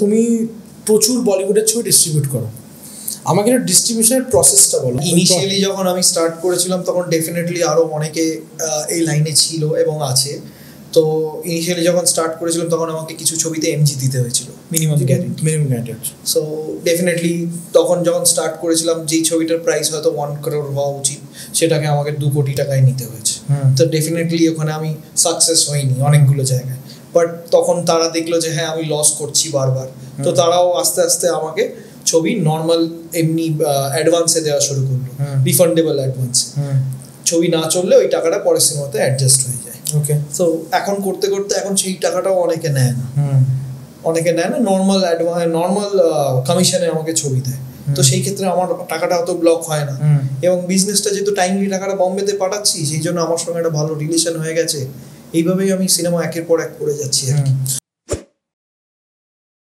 তুমি প্রচুর বলিউডের ছবি ডিস্ট্রিবিউট করো, আমাকে একটা ডিস্ট্রিবিউশনের প্রসেসটা বলো। ইনিশিয়ালি যখন আমি স্টার্ট করেছিলাম তখন ডেফিনেটলি আরও অনেকে এই লাইনে ছিল এবং আছে। তো ইনিশিয়ালি যখন স্টার্ট করেছিলাম তখন আমাকে কিছু ছবিতে এমজি দিতে হয়েছিল, মিনিমাম গ্যারান্টি। সো ডেফিনেটলি তখন যখন স্টার্ট করেছিলাম যেই ছবিটার প্রাইস হয়তো 1 crore হওয়া উচিত সেটাকে আমাকে 2 কোটি টাকায় নিতে হয়েছে। তো ডেফিনেটলি ওখানে আমি সাকসেস হইনি অনেকগুলো জায়গায়, বাট তখন তারা দেখলো যে হ্যাঁ আমি লস করছি বারবার, তো তারাও আস্তে আস্তে আমাকে ছবি নর্মাল এমনি অ্যাডভান্সে দেওয়া শুরু করলো, রিফান্ডেবল অ্যাডভান্সে। ছবি না চললে ওই টাকাটা পরের সিনেমাতে অ্যাডজাস্ট হয়ে যায়। ওকে, তো এখন করতে করতে এখন সেই টাকাটাও অনেকে নেয় না, নর্মাল নর্মাল কমিশনে আমাকে ছবি দেয়। তো সেই ক্ষেত্রে আমার টাকাটা অত ব্লক হয় না, এবং বিজনেসটা যেহেতু টাইমলি টাকাটা বম্বেতে পাঠাচ্ছি সেই জন্য আমার সঙ্গে একটা ভালো রিলেশন হয়ে গেছে। এইভাবেই আমি সিনেমা একের পর এক করে যাচ্ছি আর কি।